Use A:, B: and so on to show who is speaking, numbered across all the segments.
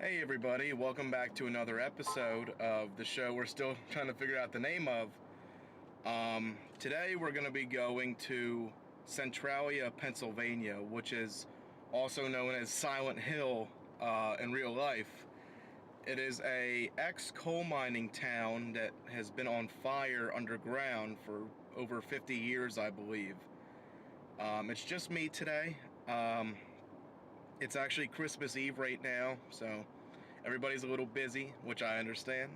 A: Hey everybody, welcome back to another episode of the show we're still trying to figure out the name of. Today we're going to be going to Centralia, Pennsylvania, which is also known as Silent Hill in real life. It is a ex-coal mining town that has been on fire underground for over 50 years, I believe. It's just me today. It's actually Christmas Eve right now, so everybody's a little busy, which I understand.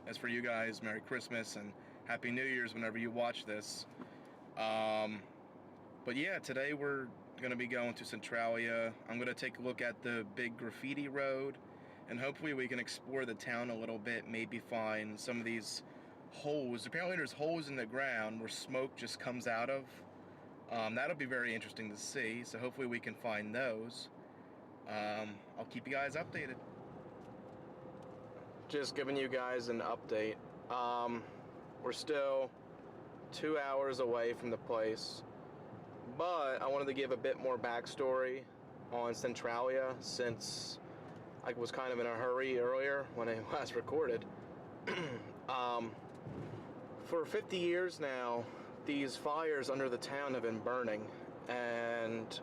A: As for you guys, Merry Christmas and Happy New Year's whenever you watch this. But yeah, today we're going to be going to Centralia. I'm going to take a look at the big graffiti road, and hopefully we can explore the town a little bit, maybe find some of these holes. Apparently there's holes in the ground where smoke just comes out of. That'll be very interesting to see, so hopefully we can find those. I'll keep you guys updated. Just giving you guys an update. We're still 2 hours away from the place, but I wanted to give a bit more backstory on Centralia since I was kind of in a hurry earlier when I last recorded. For 50 years now, these fires under the town have been burning, and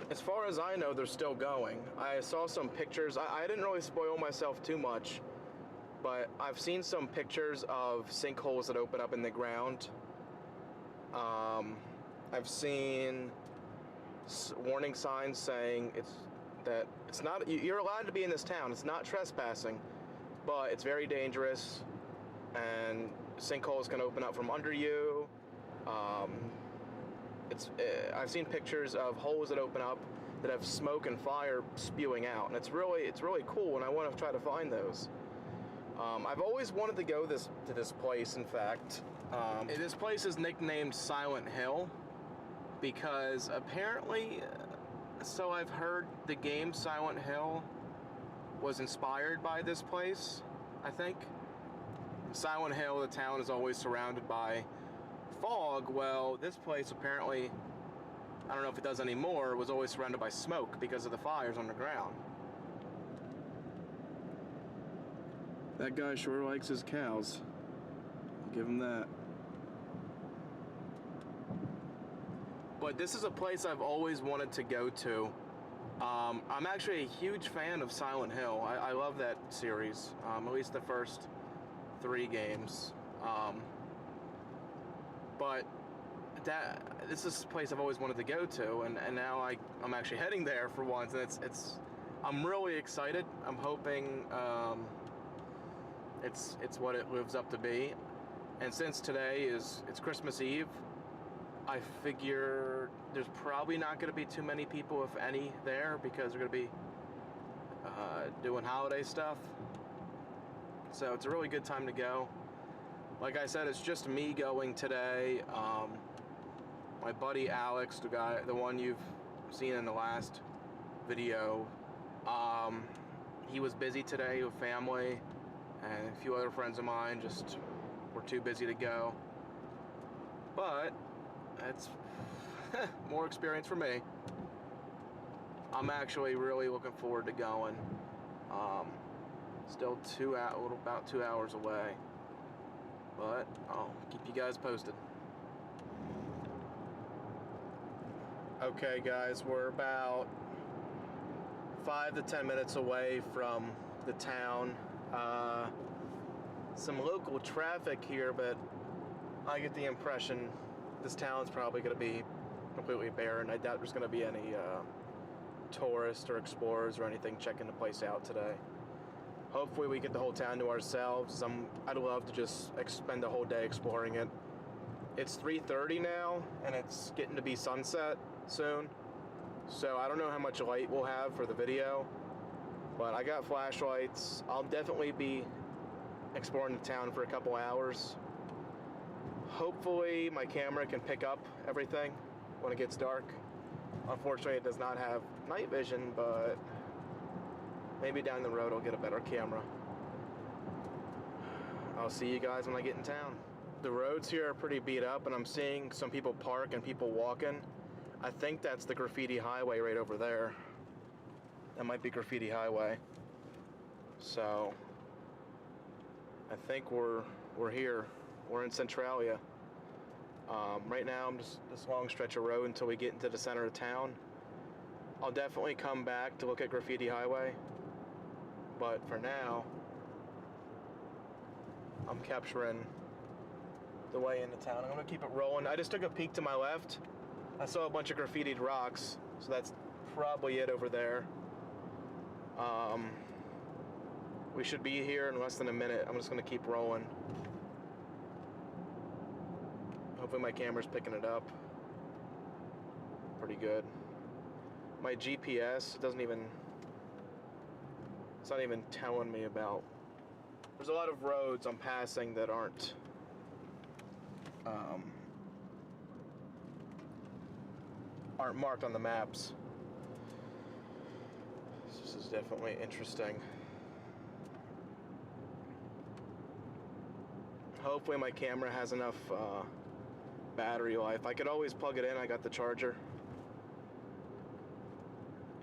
A: as far as I know, they're still going. I saw some pictures. I didn't really spoil myself too much, but I've seen some pictures of sinkholes that open up in the ground. I've seen warning signs saying it's not, you're allowed to be in this town. It's not trespassing, but it's very dangerous, and sinkholes can open up from under you. I've seen pictures of holes that open up that have smoke and fire spewing out, and it's really cool, and I want to try to find those. I've always wanted to go to this place. In fact, this place is nicknamed Silent Hill because apparently, so I've heard, the game Silent Hill was inspired by this place. I think Silent Hill, the town, is always surrounded by fog. Well, this place apparently, I don't know if it does anymore, was always surrounded by smoke because of the fires underground. That guy sure likes his cows. I'll give him that. But this is a place I've always wanted to go to. I'm actually a huge fan of Silent Hill. I love that series, at least the first 3 games. But this is a place I've always wanted to go to, and now I'm actually heading there for once, and I'm really excited. I'm hoping it's what it lives up to be. And since today it's Christmas Eve, I figure there's probably not going to be too many people, if any, there, because they're going to be doing holiday stuff. So it's a really good time to go. Like I said, it's just me going today. My buddy Alex, the one you've seen in the last video, he was busy today with family, and a few other friends of mine just were too busy to go. But it's more experience for me. I'm actually really looking forward to going. Still about 2 hours away. But I'll keep you guys posted. Okay guys, we're about 5 to 10 minutes away from the town. Some local traffic here, but I get the impression this town's probably going to be completely barren. I doubt there's going to be any tourists or explorers or anything checking the place out today. Hopefully we get the whole town to ourselves. I'd love to just spend the whole day exploring it. It's 3:30 now, and it's getting to be sunset soon. So I don't know how much light we'll have for the video, but I got flashlights. I'll definitely be exploring the town for a couple hours. Hopefully my camera can pick up everything when it gets dark. Unfortunately, it does not have night vision, but maybe down the road I'll get a better camera. I'll see you guys when I get in town. The roads here are pretty beat up, and I'm seeing some people park and people walking. I think that's the graffiti highway right over there. That might be Graffiti Highway. So I think we're here. We're in Centralia. Right now I'm just this long stretch of road until we get into the center of town. I'll definitely come back to look at Graffiti Highway, but for now I'm capturing the way into town. I'm gonna keep it rolling. I just took a peek to my left. I saw a bunch of graffitied rocks, so that's probably it over there. We should be here in less than a minute. I'm just gonna keep rolling. Hopefully my camera's picking it up pretty good. My GPS it's not even telling me about. There's a lot of roads I'm passing that aren't marked on the maps. This is definitely interesting. Hopefully my camera has enough battery life. I could always plug it in. I got the charger.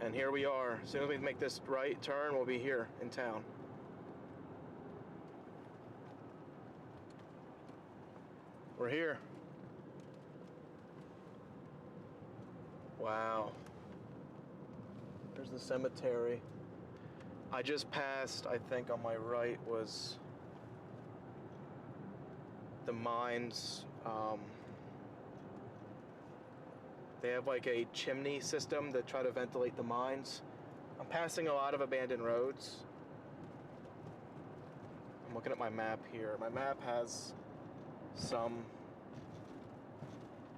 A: And here we are. As soon as we make this right turn, we'll be here in town. We're here. Wow. There's the cemetery. I just passed, I think on my right was the mines. They have like a chimney system to try to ventilate the mines. I'm passing a lot of abandoned roads. I'm looking at my map here. My map has some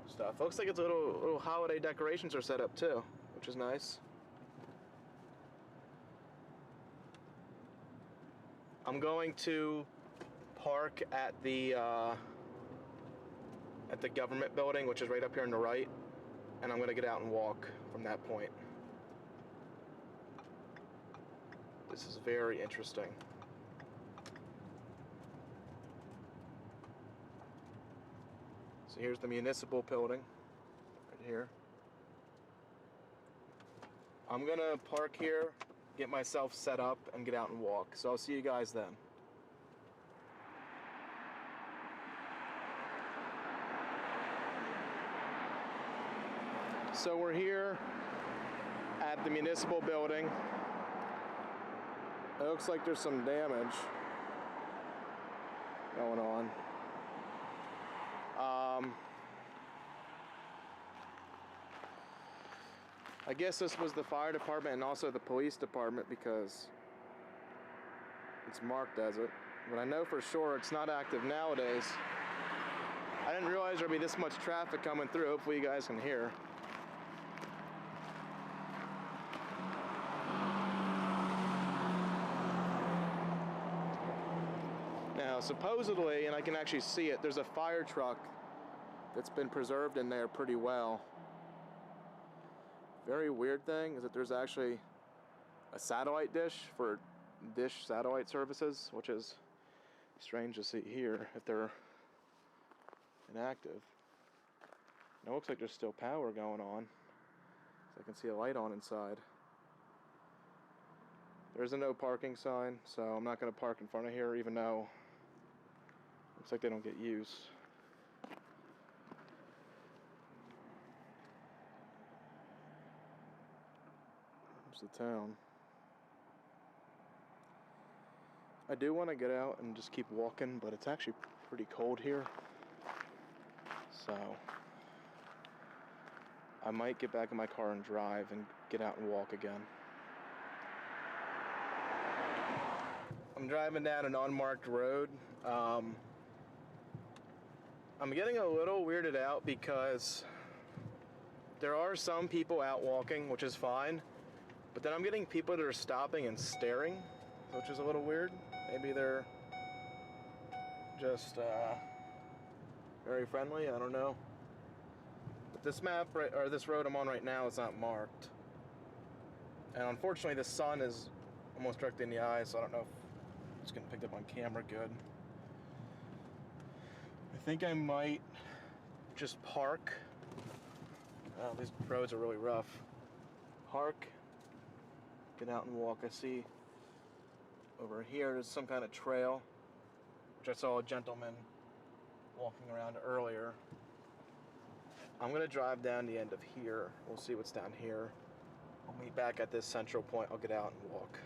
A: stuff. Looks like it's little holiday decorations are set up too, which is nice. I'm going to park at the government building, which is right up here on the right, and I'm going to get out and walk from that point. This is very interesting. So here's the municipal building, right here. I'm gonna park here, get myself set up, and get out and walk. So I'll see you guys then. So we're here at the municipal building. It looks like there's some damage going on. I guess this was the fire department and also the police department because it's marked as it. But I know for sure it's not active nowadays. I didn't realize there'd be this much traffic coming through. Hopefully you guys can hear. Now, supposedly, and I can actually see it, there's a fire truck that's been preserved in there pretty well. Very weird thing is that there's actually a satellite dish for dish satellite services, which is strange to see here if they're inactive. And it looks like there's still power going on, so I can see a light on inside. There's a no parking sign, so I'm not going to park in front of here, even though it looks like they don't get used. There's the town. I do want to get out and just keep walking, but it's actually pretty cold here. So I might get back in my car and drive and get out and walk again. I'm driving down an unmarked road. I'm getting a little weirded out because there are some people out walking, which is fine, but then I'm getting people that are stopping and staring, which is a little weird. Maybe they're just very friendly, I don't know. But this map, or this road I'm on right now, is not marked. And unfortunately the sun is almost directly in the eye, so I don't know if it's getting picked up on camera good. I think I might just park. Oh, these roads are really rough. Park, get out and walk. I see Over here is some kind of trail, which I saw a gentleman walking around earlier. I'm going to drive down the end of here. We'll see what's down here. I'll meet back at this central point. I'll get out and walk.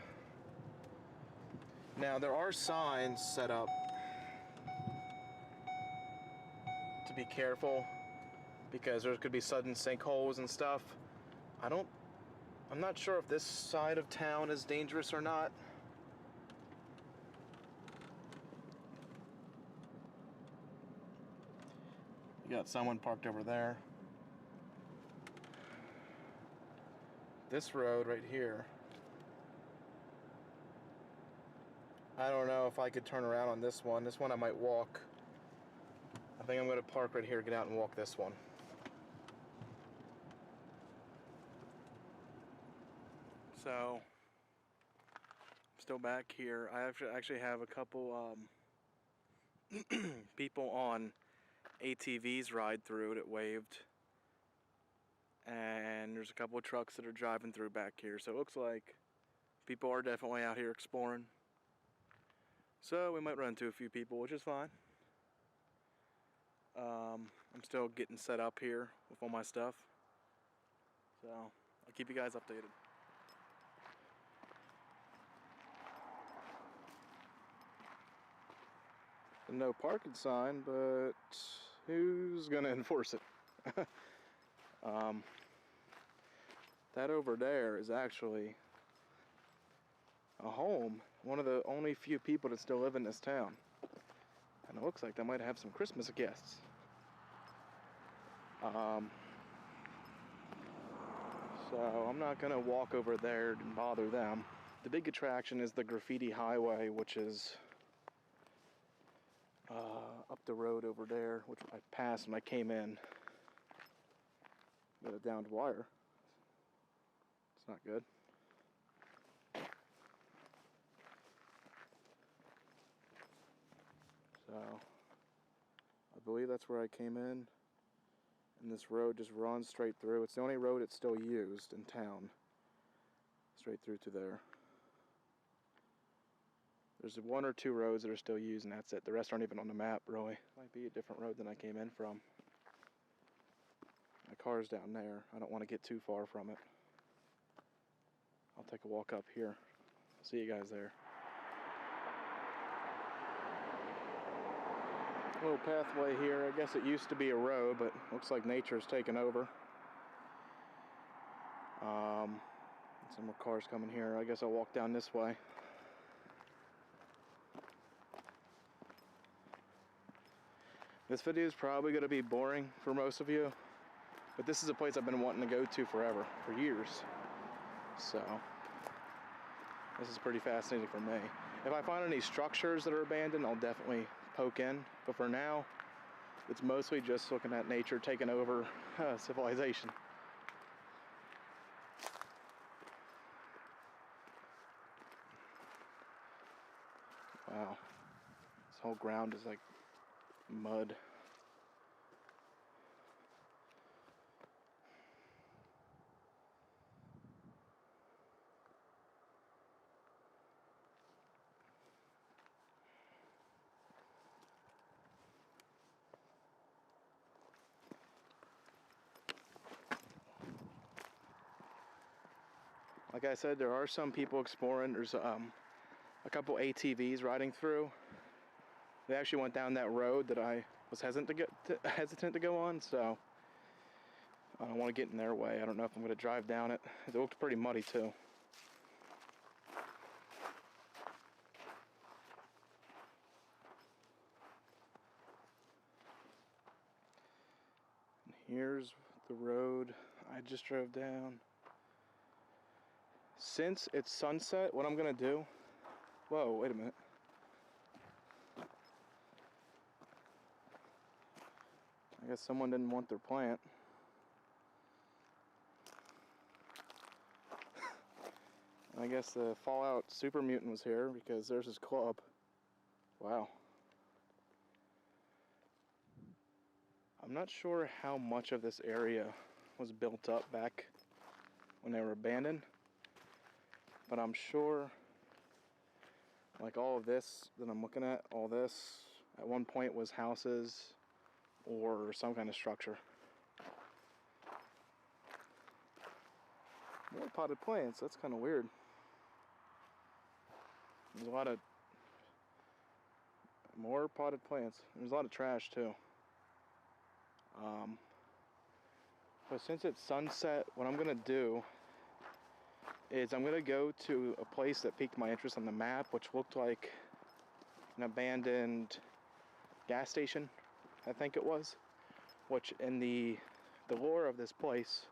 A: Now, there are signs set up to be careful because there could be sudden sinkholes and stuff. I'm not sure if this side of town is dangerous or not. You got someone parked over there. This road right here, I don't know if I could turn around on this one. This one I might walk. I think I'm going to park right here, get out and walk this one. So, I'm still back here. I actually have a couple people on ATVs ride through that waved. And there's a couple of trucks that are driving through back here. So it looks like people are definitely out here exploring. So we might run into a few people, which is fine. I'm still getting set up here with all my stuff. So I'll keep you guys updated. No parking sign, but who's gonna enforce it? That over there is actually a home. One of the only few people that still live in this town. And it looks like they might have some Christmas guests. So I'm not gonna walk over there and bother them. The big attraction is the graffiti highway, which is up the road over there, which I passed when I came in. Got a downed wire. It's not good. So I believe that's where I came in. And this road just runs straight through. It's the only road that's still used in town. Straight through to there. There's one or two roads that are still used, and that's it. The rest aren't even on the map, really. Might be a different road than I came in from. My car's down there. I don't want to get too far from it. I'll take a walk up here. See you guys there. A little pathway here. I guess it used to be a road, but looks like nature's taken over. Some more cars coming here. I guess I'll walk down this way. This video is probably going to be boring for most of you, but this is a place I've been wanting to go to forever, for years. So, this is pretty fascinating for me. If I find any structures that are abandoned, I'll definitely poke in. But for now, it's mostly just looking at nature taking over civilization. Wow. This whole ground is like mud. Like I said, there are some people exploring. There's a couple ATVs riding through. They actually went down that road that I was hesitant to go on, so I don't want to get in their way. I don't know if I'm going to drive down it. It looked pretty muddy too. And here's the road I just drove down. Since it's sunset, what I'm going to do... Whoa, wait a minute. I guess someone didn't want their plant. I guess the Fallout Super Mutant was here because there's his club. Wow. I'm not sure how much of this area was built up back when they were abandoned, but I'm sure Like all of this that I'm looking at, all this, at one point was houses or some kind of structure. More potted plants, that's kind of weird. There's a lot of more potted plants. There's a lot of trash too. But since it's sunset, what I'm gonna do is I'm gonna go to a place that piqued my interest on the map, which looked like an abandoned gas station, I think it was. Which in the lore of this place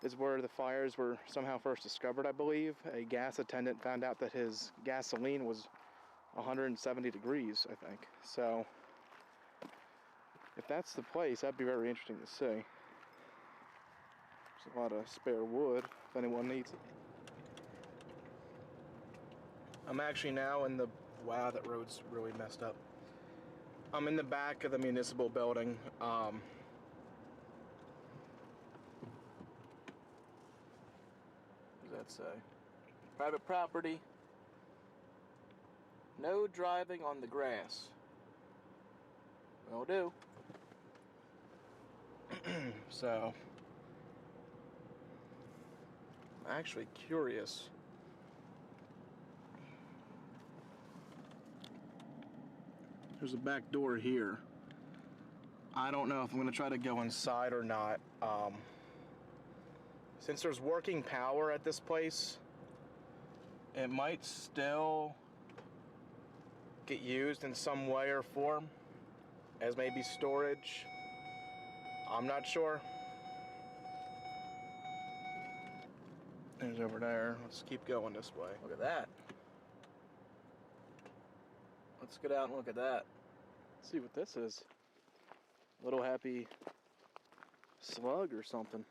A: is where the fires were somehow first discovered, I believe. A gas attendant found out that his gasoline was 170 degrees, I think. So if that's the place, that'd be very interesting to see. There's a lot of spare wood if anyone needs it. I'm actually now in the, wow, that road's really messed up. I'm in the back of the municipal building. What does that say? Private property. No driving on the grass. Will do. So, I'm actually curious. There's a back door here. I don't know if I'm going to try to go inside or not. Since there's working power at this place, it might still get used in some way or form as maybe storage. I'm not sure. There's over there. Let's keep going this way. Look at that. Let's get out and look at that. Let's see what this is. Little happy slug or something.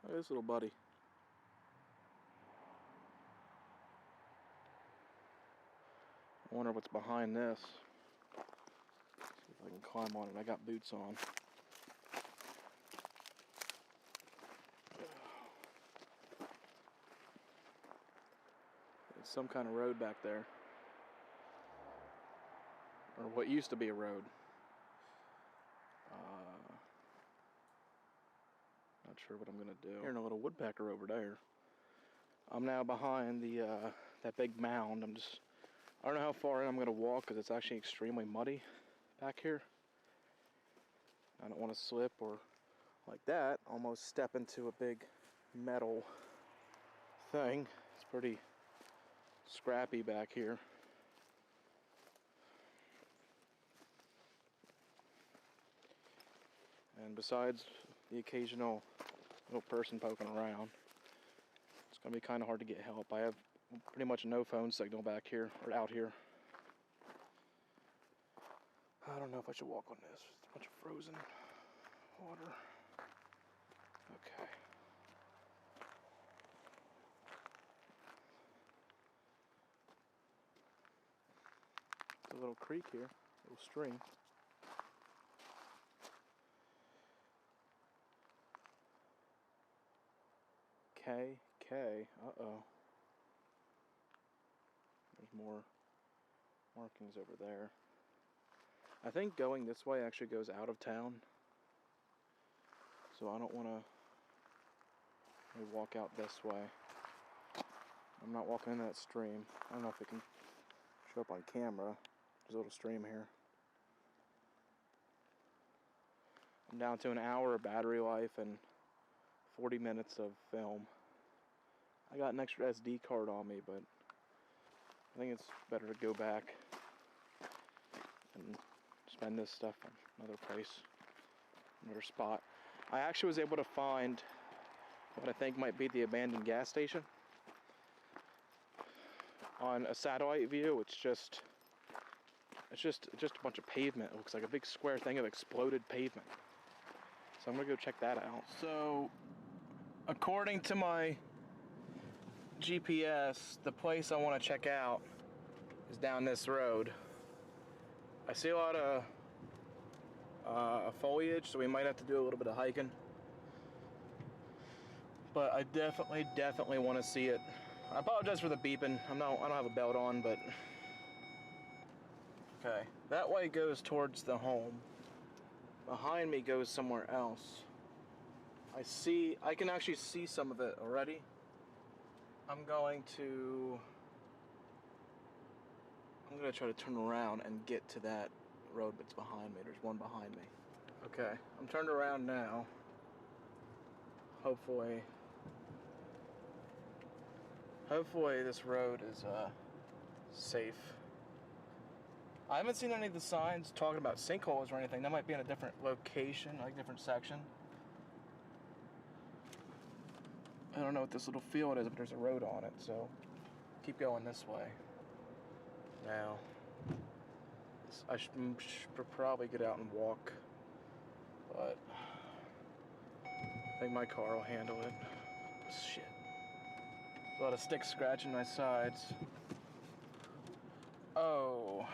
A: Look at this little buddy. I wonder what's behind this. See if I can climb on it. I got boots on. It's some kind of road back there. Or what used to be a road. Not sure what I'm gonna do. Hearing a little woodpecker over there. I'm now behind the that big mound. I don't know how far in I'm gonna walk because it's actually extremely muddy back here. I don't want to slip or like that, almost step into a big metal thing. It's pretty scrappy back here. And besides the occasional little person poking around, it's gonna be kind of hard to get help. I have pretty much no phone signal back here, or out here. I don't know if I should walk on this. It's a bunch of frozen water. Okay. There's a little creek here, a little stream. K, uh-oh. There's more markings over there. I think going this way actually goes out of town. So I don't want to walk out this way. I'm not walking into that stream. I don't know if it can show up on camera. There's a little stream here. I'm down to an hour of battery life and 40 minutes of film. I got an extra SD card on me, but I think it's better to go back and spend this stuff on another place, another spot. I actually was able to find what I think might be the abandoned gas station. On a satellite view, it's just a bunch of pavement. It looks like a big square thing of exploded pavement. So I'm gonna go check that out. So, according to my GPS, the place I want to check out is down this road. I see a lot of foliage, so we might have to do a little bit of hiking. But I definitely want to see it. I apologize for the beeping. I don't have a belt on, but okay. That way goes towards the home. Behind me goes somewhere else. I can actually see some of it already. I'm going to try to turn around and get to that road that's behind me. There's one behind me. Okay, I'm turned around now. Hopefully this road is safe. I haven't seen any of the signs talking about sinkholes or anything. That might be in a different location, like different section. I don't know what this little field is, but there's a road on it, so keep going this way. Now, I should probably get out and walk, but I think my car will handle it. Shit. There's a lot of sticks scratching my sides. Oh.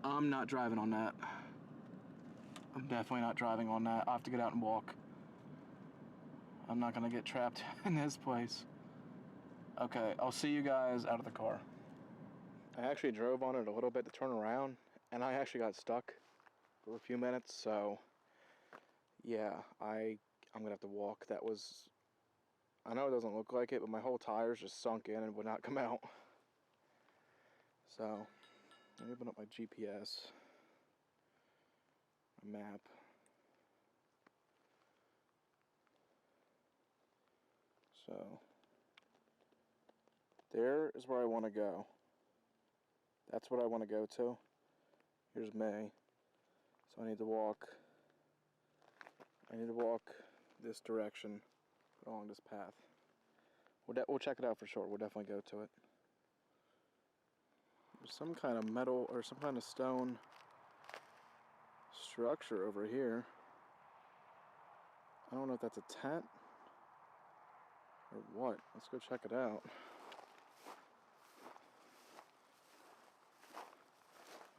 A: I'm not driving on that. I'm definitely not driving on that. I'll have to get out and walk. I'm not gonna get trapped in this place. Okay, I'll see you guys out of the car. I actually drove on it a little bit to turn around, and I actually got stuck for a few minutes, so yeah, I'm gonna have to walk. I know it doesn't look like it, but my whole tires just sunk in and would not come out. So, let me open up my GPS, my map. So, there is where I want to go. That's what I want to go to. Here's May. So I need to walk this direction along this path. We'll check it out for sure. We'll definitely go to it. There's some kind of metal or some kind of stone structure over here. I don't know if that's a tent or what. Let's go check it out.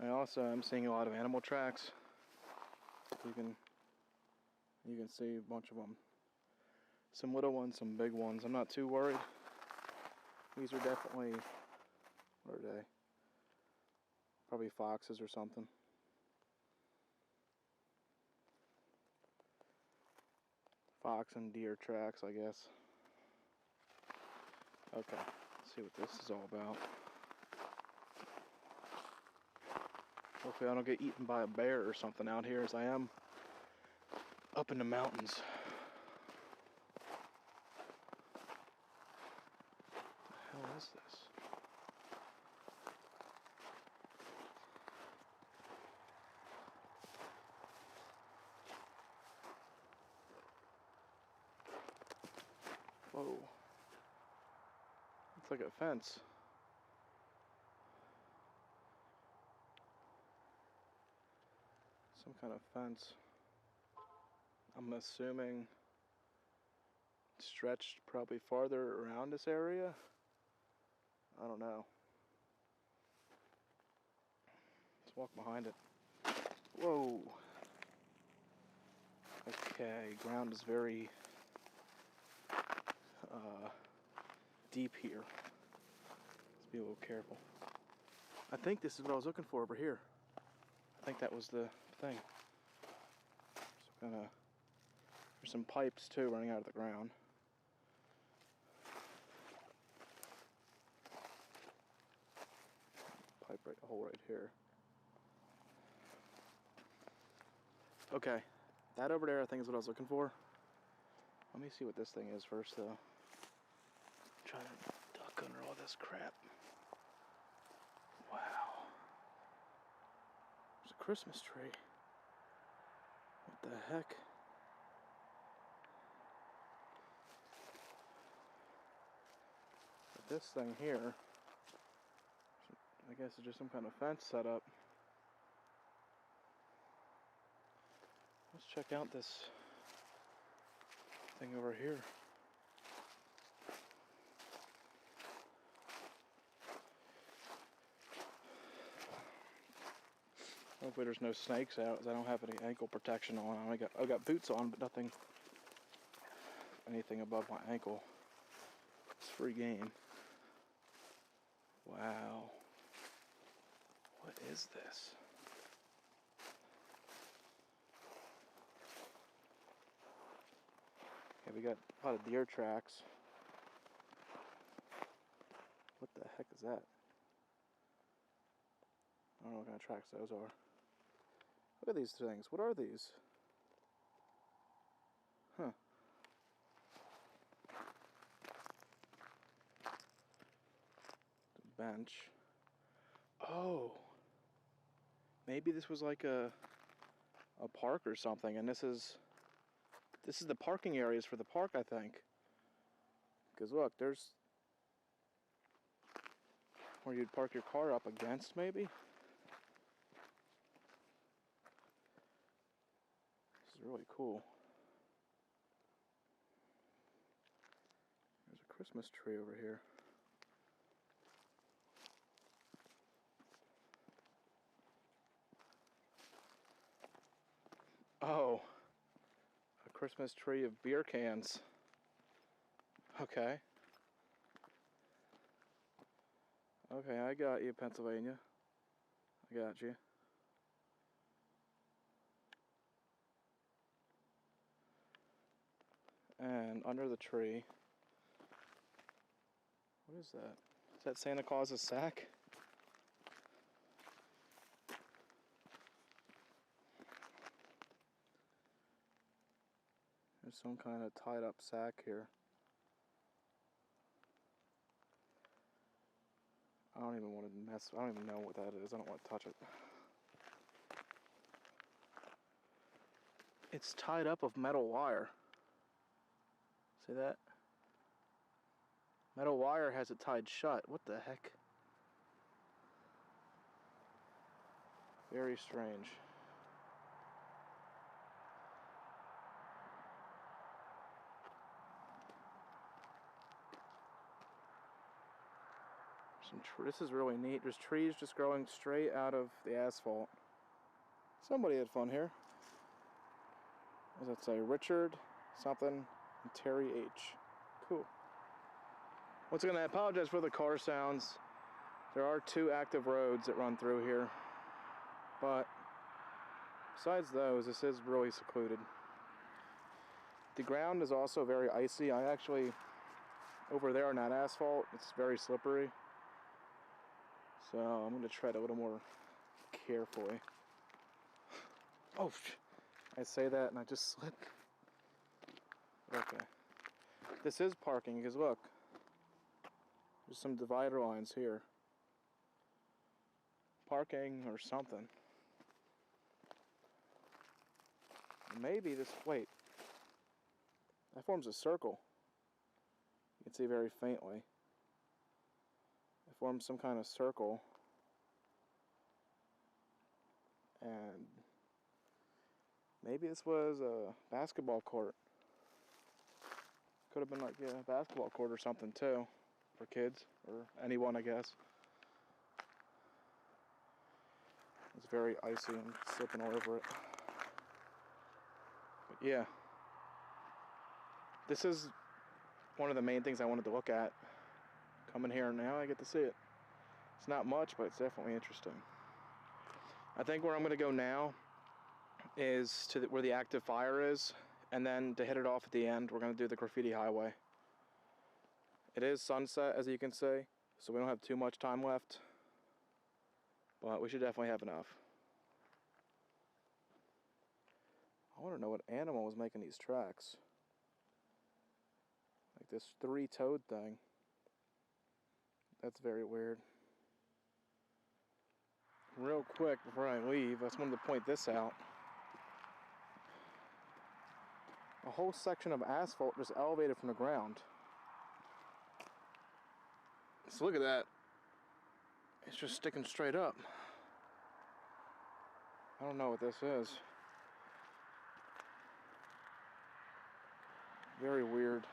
A: I also am seeing a lot of animal tracks. You can see a bunch of them. Some little ones, some big ones. I'm not too worried. These are definitely, what are they? Probably foxes or something. Fox and deer tracks, I guess. Okay, let's see what this is all about. Hopefully I don't get eaten by a bear or something out here, as I am up in the mountains. What the hell is this? Whoa. It's like a fence. Some kind of fence. I'm assuming stretched probably farther around this area. I don't know. Let's walk behind it. Whoa. Okay, ground is very deep here. Let's be a little careful. I think this is what I was looking for over here. I think that was the thing. There's some pipes too running out of the ground. A hole right here. Okay, that over there I think is what I was looking for. Let me see what this thing is first though. I'm trying to duck under all this crap. Wow. There's a Christmas tree. What the heck? But this thing here, I guess it's just some kind of fence set up. Let's check out this thing over here. Hopefully there's no snakes out, because I don't have any ankle protection on. I got boots on, but nothing anything above my ankle. It's free game. Wow. What is this? Okay, we got a lot of deer tracks. What the heck is that? I don't know what kind of tracks those are. Look at these things. What are these? Huh. The bench. Oh. Maybe this was like a park or something, and this is the parking areas for the park, I think. Because look, there's where you'd park your car up against, maybe. This is really cool. There's a Christmas tree over here. Oh, a Christmas tree of beer cans. Okay. Okay, I got you, Pennsylvania. I got you. And under the tree, what is that? Is that Santa Claus's sack? There's some kind of tied up sack here. I don't even want to mess. I don't even know what that is. I don't want to touch it. It's tied up with metal wire. See that? Metal wire has it tied shut. What the heck? Very strange. This is really neat. There's trees just growing straight out of the asphalt. Somebody had fun here. What does that say? Richard something and Terry H. Cool. Once again, I apologize for the car sounds. There are 2 active roads that run through here. But besides those, this is really secluded. The ground is also very icy. I actually, over there on that asphalt, it's very slippery. So I'm going to tread a little more carefully. Oh, I say that and I just slip. Okay. This is parking because look, there's some divider lines here. Parking or something. Maybe this, wait. That forms a circle. You can see very faintly. It forms some kind of circle. And maybe this was a basketball court. Could have been like, yeah, a basketball court or something too. For kids, or anyone, I guess. It's very icy and slipping all over it. But yeah. This is one of the main things I wanted to look at. Coming here now, I get to see it. It's not much, but it's definitely interesting. I think where I'm going to go now is to where the active fire is, and then to hit it off at the end, we're going to do the graffiti highway. It is sunset, as you can see, so we don't have too much time left, but we should definitely have enough. I want to know what animal was making these tracks. Like this 3-toed thing. That's very weird. Real quick before I leave, I just wanted to point this out. A whole section of asphalt just elevated from the ground. So look at that. It's just sticking straight up. I don't know what this is. Very weird.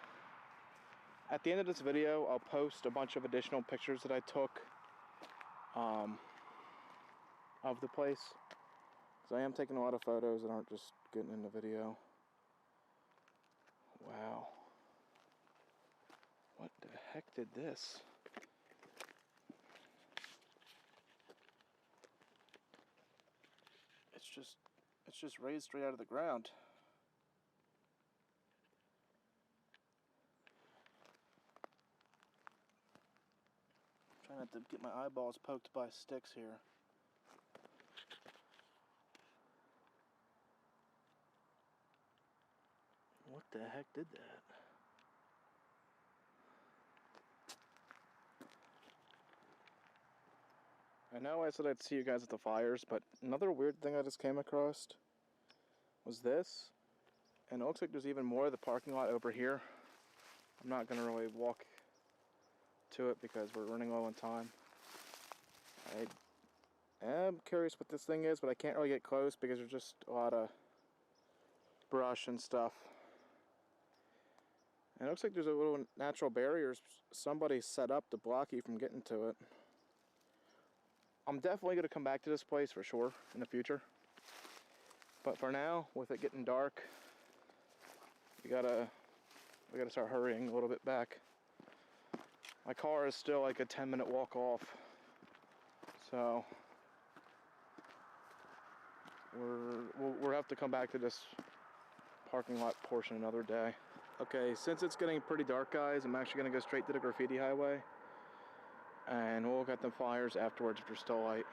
A: At the end of this video, I'll post a bunch of additional pictures that I took of the place. Because I am taking a lot of photos that aren't just getting in the video. Wow. heck did this? It's just raised straight out of the ground. I'm trying not to get my eyeballs poked by sticks here. What the heck did that? I know I said I'd see you guys at the fires, but another weird thing I just came across was this. And it looks like there's even more of the parking lot over here. I'm not going to really walk to it because we're running low on time. I am curious what this thing is, but I can't really get close because there's just a lot of brush and stuff. And it looks like there's a little natural barriers somebody set up to block you from getting to it. I'm definitely going to come back to this place for sure in the future. But for now, with it getting dark, we gotta start hurrying a little bit back. My car is still like a 10-minute walk off. So we'll have to come back to this parking lot portion another day. Okay, since it's getting pretty dark, guys, I'm actually gonna go straight to the graffiti highway. And we'll look at the flyers afterwards if they're still light.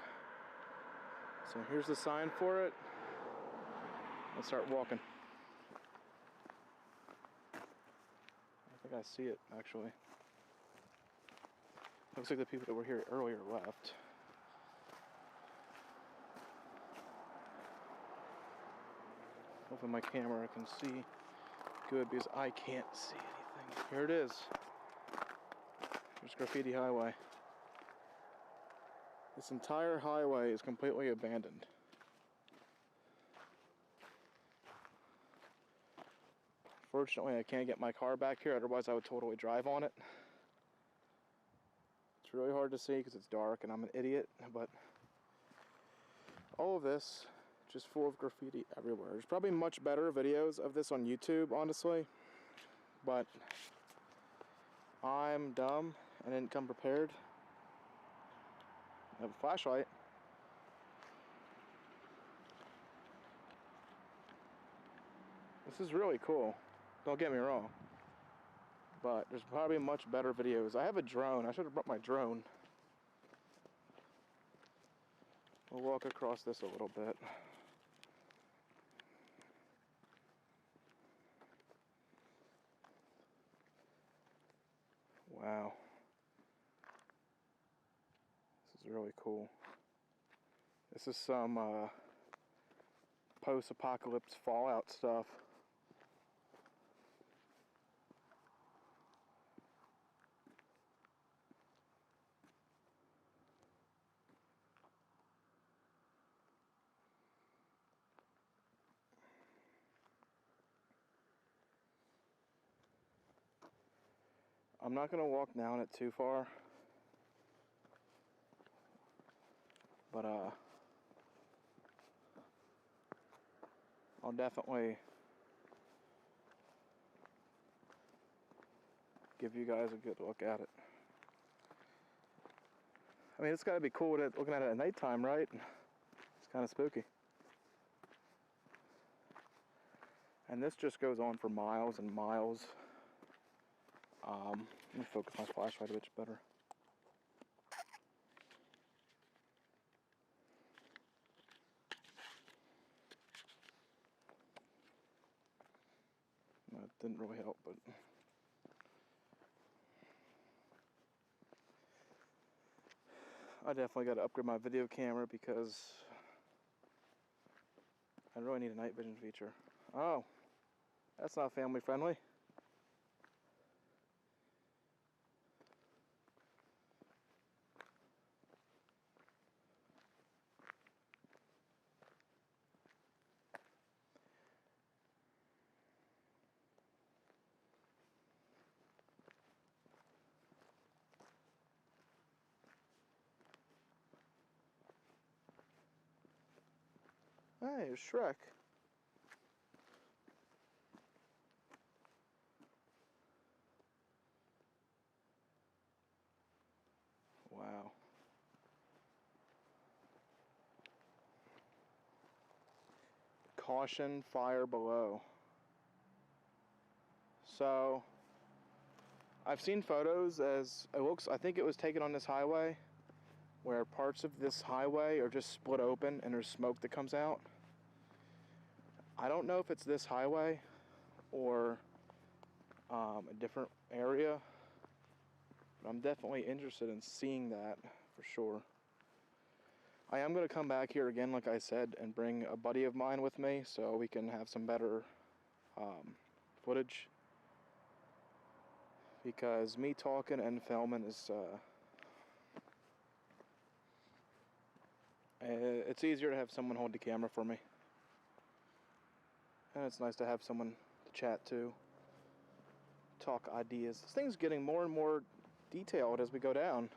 A: So here's the sign for it. Let's start walking. I think I see it, actually. Looks like the people that were here earlier left. Hopefully my camera can see good because I can't see anything. Here it is. There's Graffiti Highway. This entire highway is completely abandoned. Fortunately, I can't get my car back here, otherwise I would totally drive on it. It's really hard to see because it's dark and I'm an idiot, but all of this just full of graffiti everywhere. There's probably much better videos of this on YouTube, honestly, but I'm dumb and didn't come prepared. I have a flashlight. This is really cool. Don't get me wrong. But there's probably much better videos. I have a drone. I should have brought my drone. We'll walk across this a little bit. Wow. This is really cool. This is some post-apocalypse Fallout stuff. I'm not going to walk down it too far, but I'll definitely give you guys a good look at it. I mean, it's got to be cool looking at it at nighttime, right? It's kind of spooky. And this just goes on for miles and miles. Let me focus my flashlight a bit better. That didn't really help, but I definitely got to upgrade my video camera because I really need a night vision feature. Oh, that's not family friendly. Hey, it's Shrek. caution, fire below. So, I've seen photos as it looks, I think it was taken on this highway, where parts of this highway are just split open and there's smoke that comes out. I don't know if it's this highway or a different area, but I'm definitely interested in seeing that for sure. I am going to come back here again, like I said, and bring a buddy of mine with me so we can have some better footage. Because me talking and filming is, it's easier to have someone hold the camera for me. And it's nice to have someone to chat to, talk ideas. This thing's getting more and more detailed as we go down.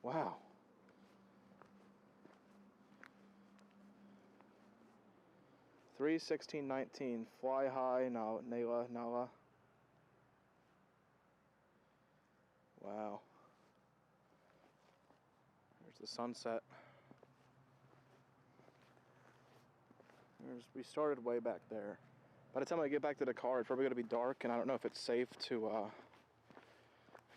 A: Wow. Three 1619, fly high, Nala, Nala. Wow. There's the sunset. We started way back there. By the time I get back to the car, it's probably going to be dark, and I don't know if it's safe to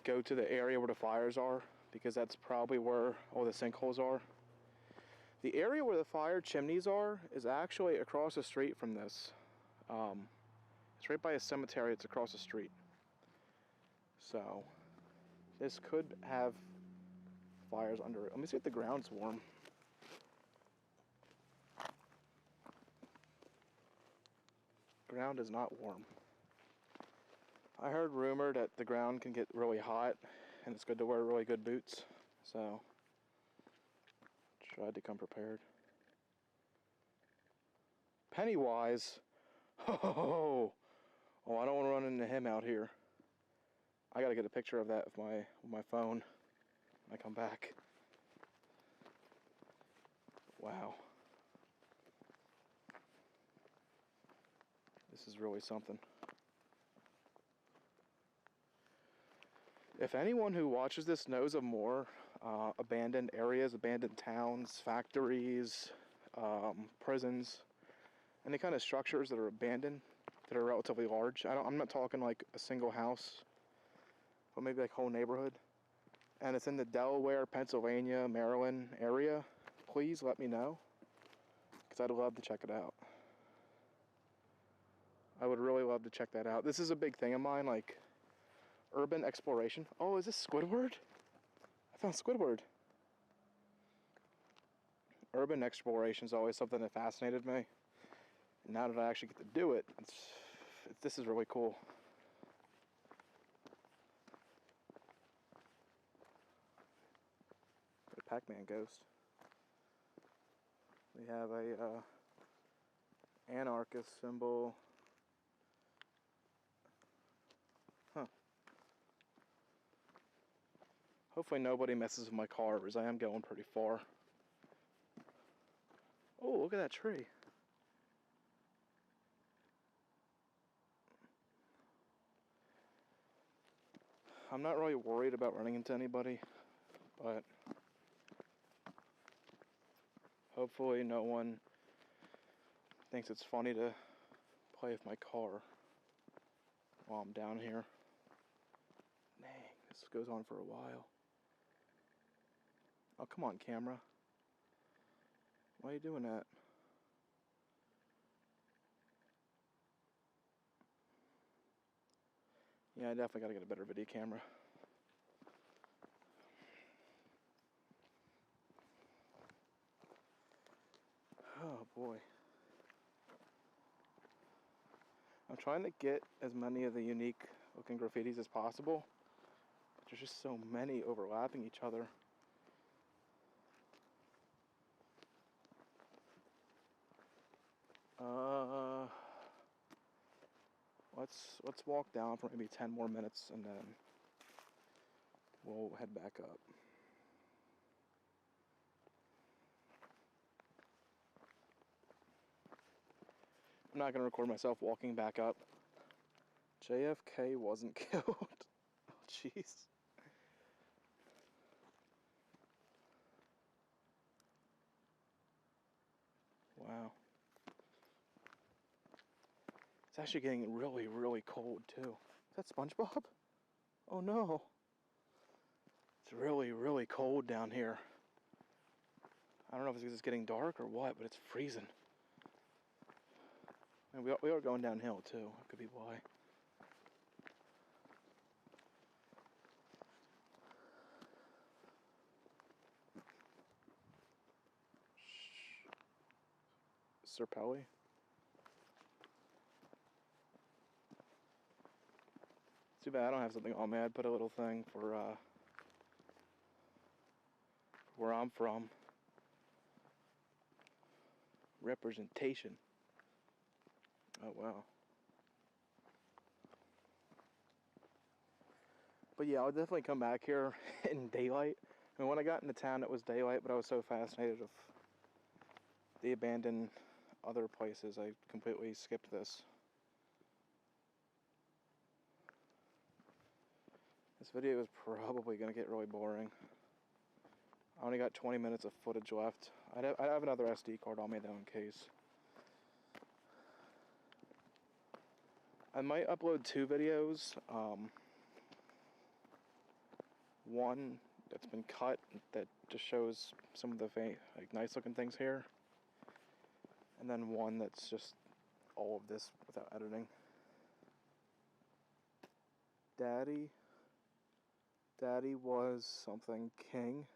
A: go to the area where the fires are, because that's probably where all the sinkholes are. The area where the fire chimneys are is actually across the street from this. It's right by a cemetery. It's across the street. So this could have fires under it. Let me see if the ground's warm. Ground is not warm. I heard rumor that the ground can get really hot and it's good to wear really good boots. So tried to come prepared. Pennywise. Oh, I don't want to run into him out here. I gotta get a picture of that with my phone when I come back. Wow. This is really something. If anyone who watches this knows of more abandoned areas, abandoned towns, factories, prisons, any kind of structures that are abandoned, that are relatively large. I'm not talking like a single house, but maybe like whole neighborhood. And it's in the Delaware, Pennsylvania, Maryland area. Please let me know, because I'd love to check it out. I would really love to check that out. This is a big thing of mine, like urban exploration. Oh, is this Squidward? I found Squidward. Urban exploration is always something that fascinated me. And now that I actually get to do it, this is really cool. The Pac-Man ghost. We have a anarchist symbol. Huh. Hopefully nobody messes with my car, because I am going pretty far. Oh, look at that tree. I'm not really worried about running into anybody, but hopefully no one thinks it's funny to play with my car while I'm down here. Dang, this goes on for a while. Oh, come on, camera. Why are you doing that? Yeah, I definitely gotta get a better video camera. Oh boy. I'm trying to get as many of the unique looking graffitis as possible. But there's just so many overlapping each other. Let's walk down for maybe 10 more minutes and then we'll head back up. I'm not gonna record myself walking back up. JFK wasn't killed. Oh jeez. Wow. actually getting really, really cold too. Is that SpongeBob? Oh no. It's really, really cold down here. I don't know if it's because it's getting dark or what, but it's freezing. And we are going downhill too. That could be why. Serpelli. Too bad I don't have something on me. I'd put a little thing for where I'm from. Representation. Oh wow. But yeah, I'll definitely come back here in daylight. I mean, when I got into town, it was daylight, but I was so fascinated with the abandoned other places, I completely skipped this. This video is probably going to get really boring. I only got 20 minutes of footage left. I have another SD card on me though in case. I might upload 2 videos. One that's been cut that just shows some of the nice looking things here. And then one that's just all of this without editing. Daddy was something king.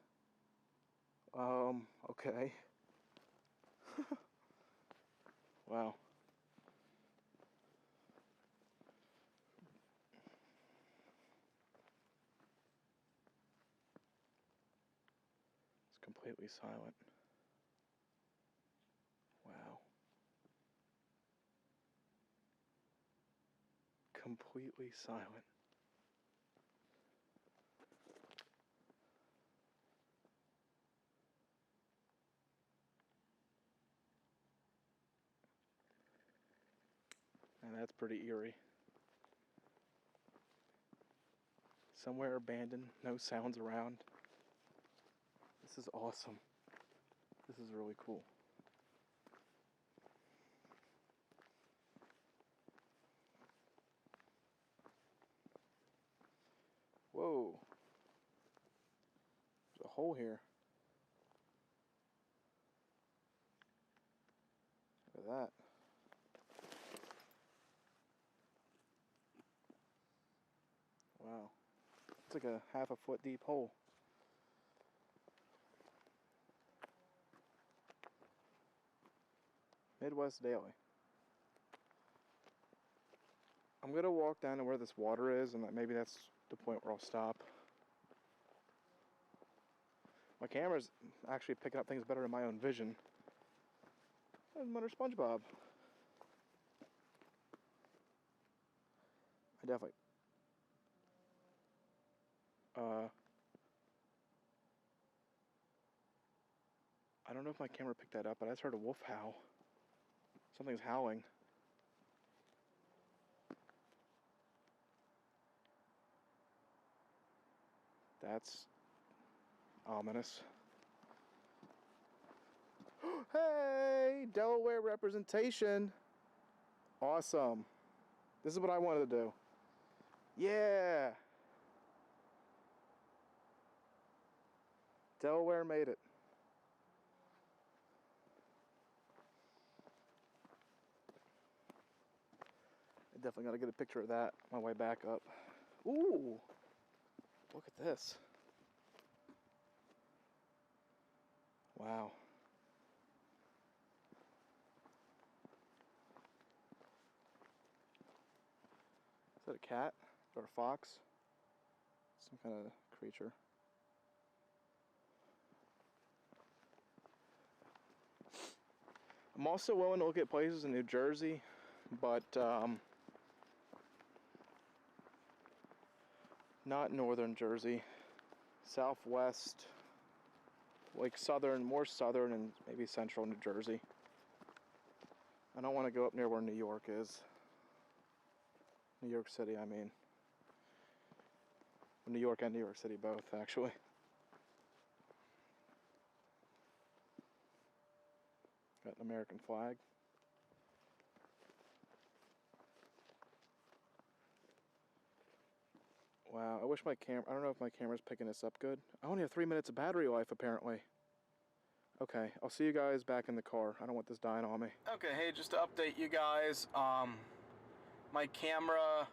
A: Okay. Wow. It's completely silent. Wow. Completely silent. And that's pretty eerie. Somewhere abandoned, no sounds around. This is awesome. This is really cool. Whoa. There's a hole here. Look at that. Wow. It's like a half a foot deep hole. Midwest Daily. I'm going to walk down to where this water is, and maybe that's the point where I'll stop. My camera's actually picking up things better than my own vision. There's Mother SpongeBob. I definitely... I don't know if my camera picked that up, but I just heard a wolf howl. Something's howling. That's ominous. Hey, Delaware representation. Awesome. This is what I wanted to do. Yeah. Delaware made it. I definitely gotta get a picture of that on my way back up. Ooh, look at this. Wow. Is that a cat or a fox? Some kind of creature. I'm also willing to look at places in New Jersey, but not northern Jersey. Southwest, like more southern and maybe central New Jersey. I don't want to go up near where New York is. New York City, I mean. New York and New York City both, actually. Got an American flag. Wow, I wish my camera... I don't know if my camera's picking this up good. I only have 3 minutes of battery life, apparently. Okay, I'll see you guys back in the car. I don't want this dying on me. Okay, hey, just to update you guys, my camera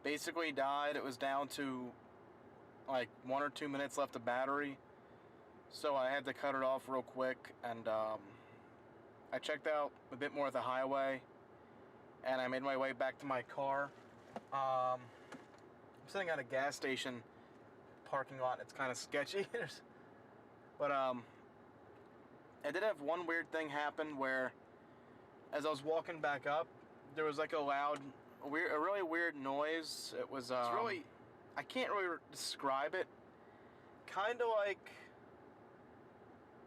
A: basically died. It was down to like 1 or 2 minutes left of battery. So I had to cut it off real quick, and I checked out a bit more of the highway, and I made my way back to my car. I'm sitting at a gas station parking lot. It's kind of sketchy. But I did have one weird thing happen where, as I was walking back up, there was like a really weird noise. It was it's really, I can't really describe it. Kind of like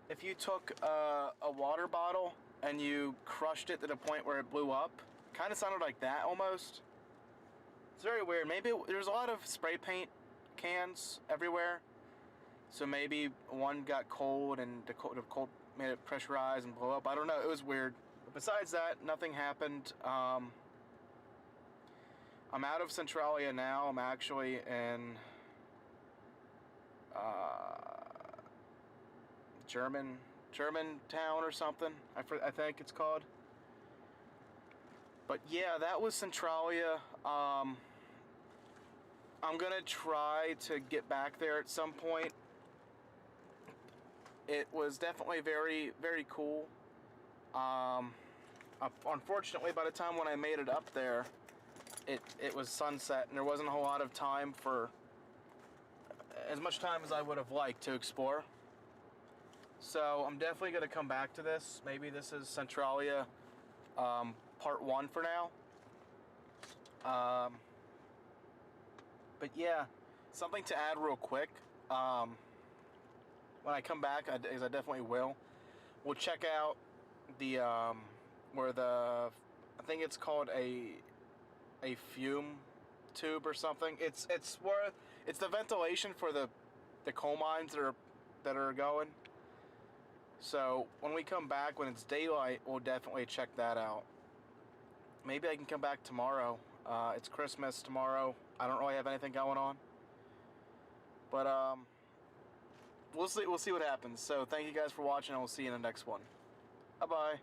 A: if you took a water bottle and you crushed it to the point where it blew up. Kind of sounded like that almost. It's very weird. Maybe there's a lot of spray paint cans everywhere. So maybe one got cold and the cold made it pressurize and blow up. I don't know. It was weird. But besides that, nothing happened. I'm out of Centralia now. I'm actually in Germantown or something. I think it's called. But yeah, that was Centralia. I'm gonna try to get back there at some point. It was definitely very, very cool. Unfortunately, by the time when I made it up there, it was sunset, and there wasn't a whole lot of time for as much time as I would have liked to explore. So I'm definitely going to come back to this. Maybe this is Centralia part 1 for now. But yeah, something to add real quick. When I come back, as I definitely will, we'll check out the where the, I think it's called a fume tube or something. It's where it's the ventilation for the coal mines that are going. So when we come back, when it's daylight, we'll definitely check that out. Maybe I can come back tomorrow. It's Christmas tomorrow. I don't really have anything going on, but we'll see what happens. So thank you guys for watching, and we'll see you in the next one. Bye bye.